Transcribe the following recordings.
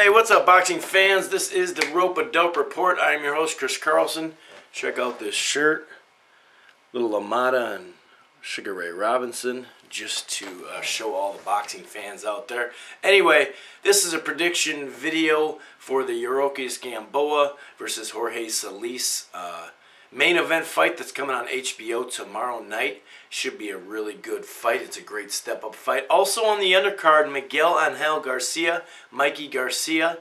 Hey, what's up, boxing fans? This is the Rope-A-Dope Report. I am your host, Chris Carlson. Check out this shirt. Little Lamada and Sugar Ray Robinson, just to show all the boxing fans out there. Anyway, this is a prediction video for the Yuriorkis Gamboa versus Jorge Solis main event fight that's coming on HBO tomorrow night. Should be a really good fight. It's a great step-up fight. Also on the undercard, Miguel Angel Garcia, Mikey Garcia,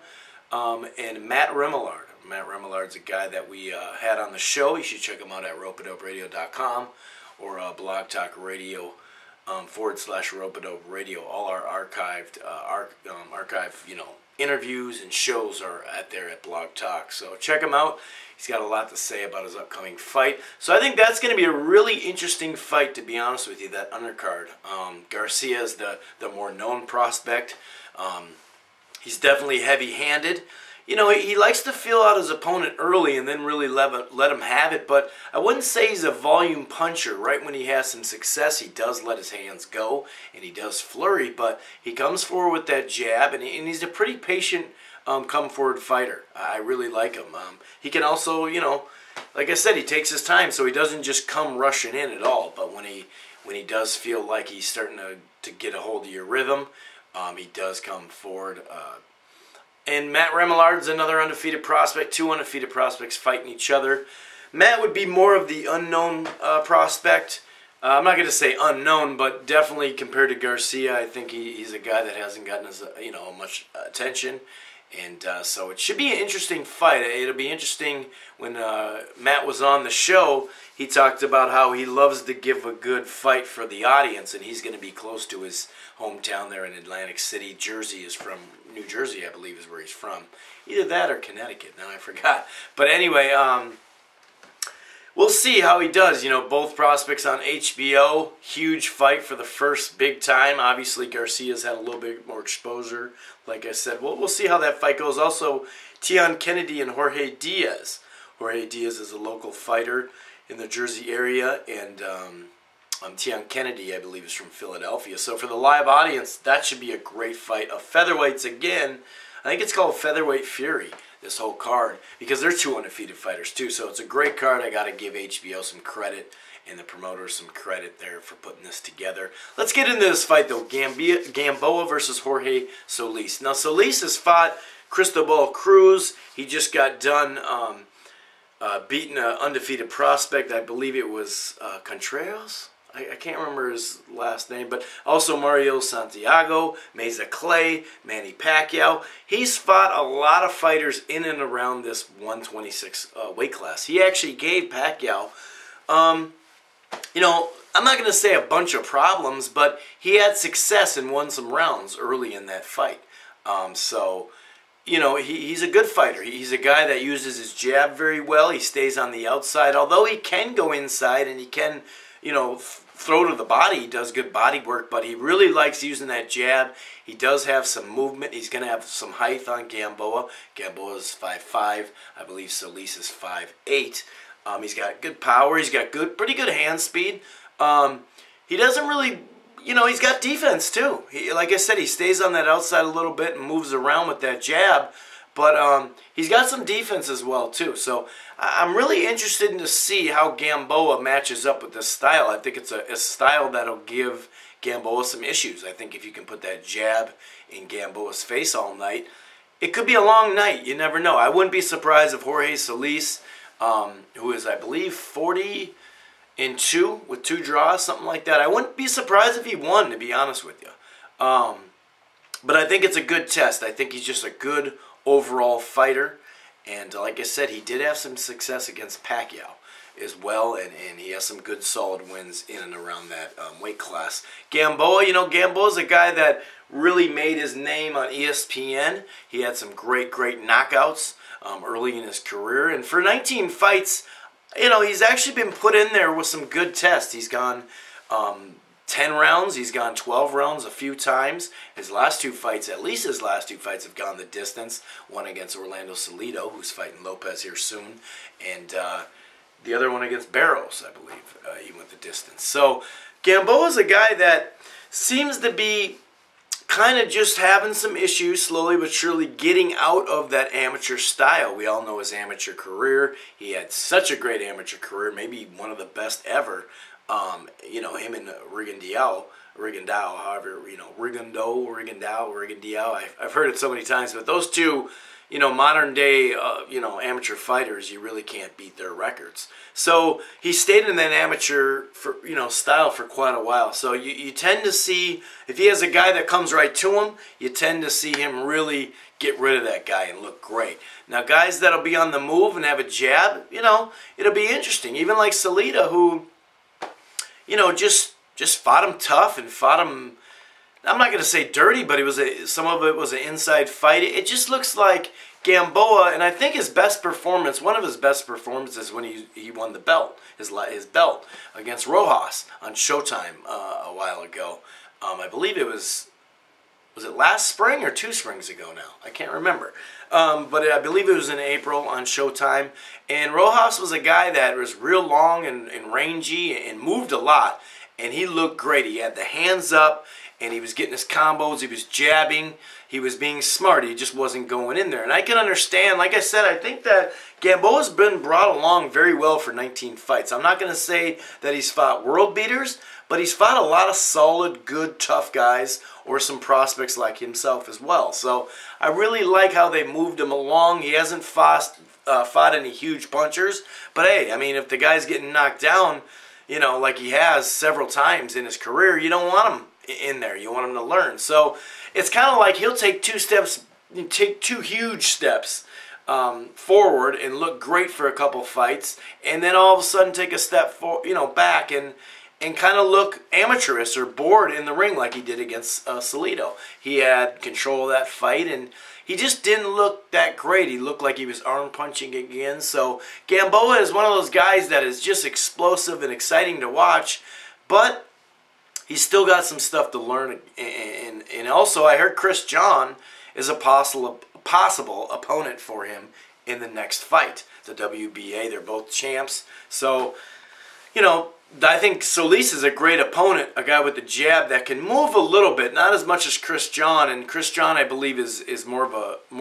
and Matt Remillard. Matt Remillard's a guy that we had on the show. You should check him out at ropeadoperadio.com or Blog Talk Radio /Rope-A-Dope Radio. All our archived, interviews and shows are there at Blog Talk. So check him out. He's got a lot to say about his upcoming fight. So I think that's going to be a really interesting fight, to be honest with you, that undercard. Garcia is the more known prospect. He's definitely heavy-handed. You know, he likes to feel out his opponent early and then really let him have it. But I wouldn't say he's a volume puncher. Right when he has some success, he does let his hands go and he does flurry. But he comes forward with that jab, and he's a pretty patient come-forward fighter. I really like him. He can also, like I said, he takes his time, so he doesn't just come rushing in at all. But when he does feel like he's starting to get a hold of your rhythm, he does come forward. And Matt Remillard's another undefeated prospect. Two undefeated prospects fighting each other. Matt would be more of the unknown prospect. I'm not going to say unknown, but definitely compared to Garcia, I think he's a guy that hasn't gotten much attention. And so it should be an interesting fight. It'll be interesting. When Matt was on the show, he talked about how he loves to give a good fight for the audience, and he's going to be close to his hometown there in Atlantic City. New Jersey, I believe, is where he's from. Either that or Connecticut. Now I forgot. But anyway, we'll see how he does. Both prospects on HBO. Huge fight for the first big time. Obviously, Garcia's had a little bit more exposure. Like I said, we'll see how that fight goes. Also, Tian Kennedy and Jorge Diaz. Jorge Diaz is a local fighter in the Jersey area, and Tian Kennedy, I believe, is from Philadelphia. So for the live audience, that should be a great fight. Of featherweights again. I think it's called Featherweight Fury, this whole card, because they're two undefeated fighters too. So it's a great card. I got to give HBO some credit and the promoter some credit there for putting this together. Let's get into this fight though. Gamboa versus Jorge Solis. Now Solis has fought Cristobal Cruz. He just got done beating an undefeated prospect. I believe it was Contreras. I can't remember his last name, but also Mario Santiago, Mesa Clay, Manny Pacquiao. He's fought a lot of fighters in and around this 126 weight class. He actually gave Pacquiao, I'm not going to say a bunch of problems, but he had success and won some rounds early in that fight. He's a good fighter. He's a guy that uses his jab very well. He stays on the outside, although he can go inside and he can throw to the body. He does good body work, but he really likes using that jab. He does have some movement. He's going to have some height on Gamboa. Gamboa is 5'5". I believe Solis is 5'8". He's got good power. He's got pretty good hand speed. He doesn't really, he's got defense too. Like I said, he stays on that outside a little bit and moves around with that jab. But he's got some defense as well too. So I'm really interested to see how Gamboa matches up with this style. I think it's a style that'll give Gamboa some issues. I think if you can put that jab in Gamboa's face all night, it could be a long night. You never know. I wouldn't be surprised if Jorge Solis, who is, I believe, 40-2 with 2 draws, something like that. I wouldn't be surprised if he won, to be honest with you. But I think it's a good test. I think he's just a good overall fighter, and like I said, he did have some success against Pacquiao as well, and he has some good solid wins in and around that weight class. Gamboa, Gamboa's a guy that really made his name on ESPN. He had some great knockouts early in his career, and for 19 fights, he's actually been put in there with some good tests. He's gone 10 rounds. He's gone 12 rounds a few times. His last 2 fights, at least his last 2 fights, have gone the distance. One against Orlando Salido, who's fighting Lopez here soon, and the other one against Barros, I believe. He went the distance. So Gamboa's a guy that seems to be kind of just having some issues, slowly but surely getting out of that amateur style. We all know his amateur career. He had such a great amateur career, maybe one of the best ever. You know, him and Rigondeaux, however, you know, Rigondeaux. I've heard it so many times, but those two, you know, modern day, you know, amateur fighters, you really can't beat their records. So he stayed in that amateur, you know, style for quite a while. So you tend to see, if he has a guy that comes right to him, you tend to see him really get rid of that guy and look great. Now, guys that'll be on the move and have a jab, you know, it'll be interesting. Even like Salita, who, you know, just fought him tough and fought him, I'm not going to say dirty, but some of it was an inside fight. It just looks like Gamboa, and I think his best performance, one of his best performances, when he won the belt, his belt against Rojas on Showtime a while ago. I believe it was it last spring or 2 springs ago now? I can't remember. But I believe it was in April on Showtime. And Rojas was a guy that was real long and rangy and moved a lot. And he looked great. He had the hands up, and he was getting his combos. He was jabbing. He was being smart. He just wasn't going in there. And I can understand, like I said, I think that Gamboa's been brought along very well for 19 fights. I'm not going to say that he's fought world beaters, but he's fought a lot of solid, good, tough guys or some prospects like himself as well. So I really like how they moved him along. He hasn't fought any huge punchers. But hey, I mean, if the guy's getting knocked down, you know, like he has several times in his career, you don't want him in there. You want him to learn. So it's kind of like he'll take 2 huge steps forward and look great for a couple fights, and then all of a sudden take a step back and kind of look amateurish or bored in the ring like he did against Salito. He had control of that fight, and he just didn't look that great. He looked like he was arm punching again. So Gamboa is one of those guys that is just explosive and exciting to watch, but he's still got some stuff to learn. And also, I heard Chris John is a possible opponent for him in the next fight. The WBA, they're both champs. So, you know, I think Solis is a great opponent, a guy with the jab that can move a little bit, not as much as Chris John. And Chris John, I believe, is more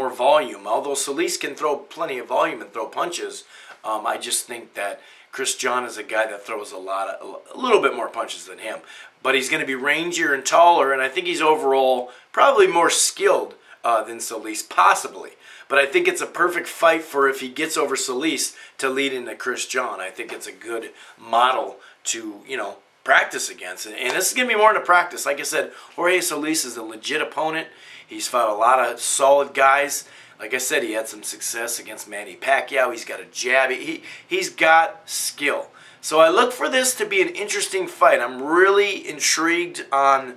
volume. Although Solis can throw plenty of volume and throw punches, I just think that Chris John is a guy that throws a little bit more punches than him. But he's going to be rangier and taller, and I think he's overall probably more skilled than Solis, possibly. But I think it's a perfect fight for if he gets over Solis to lead into Chris John. I think it's a good model to, you know, practice against. And this is going to be more into practice. Like I said, Jorge Solis is a legit opponent. He's fought a lot of solid guys. Like I said, he had some success against Manny Pacquiao. He's got a jab. He's got skill. So I look for this to be an interesting fight. I'm really intrigued on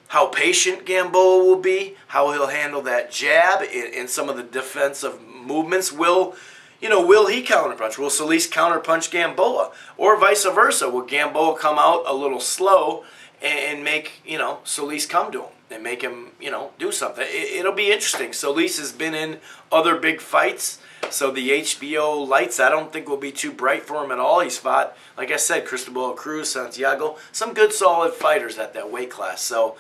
how patient Gamboa will be, how he'll handle that jab and some of the defensive movements. Will he counterpunch? Will Solis counterpunch Gamboa? Or vice versa? Will Gamboa come out a little slow and make, you know, Solis come to him and make him, you know, do something? It'll be interesting. Solis has been in other big fights, so the HBO lights I don't think will be too bright for him at all. He's fought, like I said, Cristobal Cruz, Santiago, some good solid fighters at that weight class. So,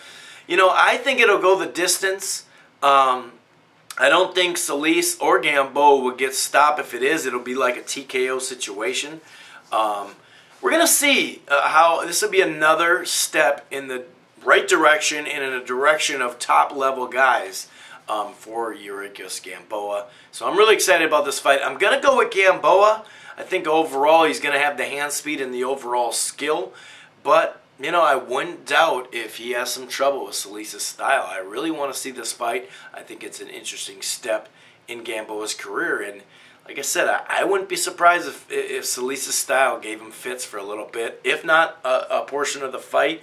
you know, I think it'll go the distance. I don't think Solis or Gamboa will get stopped. If it is, it'll be like a TKO situation. We're going to see how this will be another step in the right direction and in a direction of top-level guys for Yuriorkis Gamboa. So I'm really excited about this fight. I'm going to go with Gamboa. I think overall he's going to have the hand speed and the overall skill. But, you know, I wouldn't doubt if he has some trouble with Solis' style. I really want to see this fight. I think it's an interesting step in Gamboa's career. And like I said, I wouldn't be surprised if Solis' style gave him fits for a little bit, if not a portion of the fight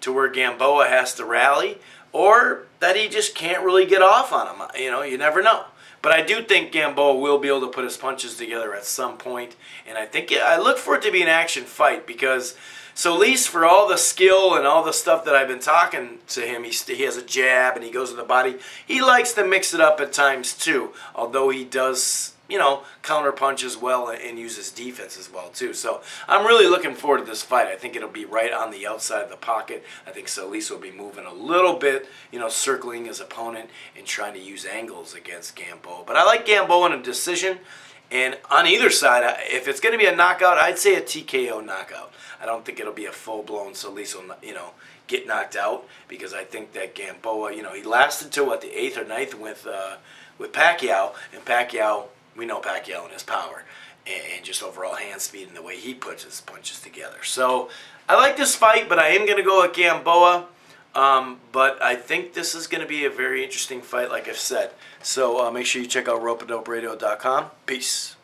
to where Gamboa has to rally, or that he just can't really get off on him. You know, you never know. But I do think Gamboa will be able to put his punches together at some point, and I look for it to be an action fight because Solis, for all the skill and all the stuff that I've been talking to him, he has a jab and he goes to the body. He likes to mix it up at times too, although he does counter punch as well and use his defense as well too. So I'm really looking forward to this fight. I think it'll be right on the outside of the pocket. I think Solis will be moving a little bit, circling his opponent and trying to use angles against Gamboa. But I like Gamboa in a decision. And on either side, if it's going to be a knockout, I'd say a TKO knockout. I don't think it'll be a full-blown Solis will, get knocked out, because I think that Gamboa, he lasted till the 8th or 9th with Pacquiao, and Pacquiao, we know Pacquiao and his power, and just overall hand speed and the way he puts his punches together. So I like this fight, but I am going to go with Gamboa. But I think this is going to be a very interesting fight, like I've said. So make sure you check out ropeadoperadio.com. Peace.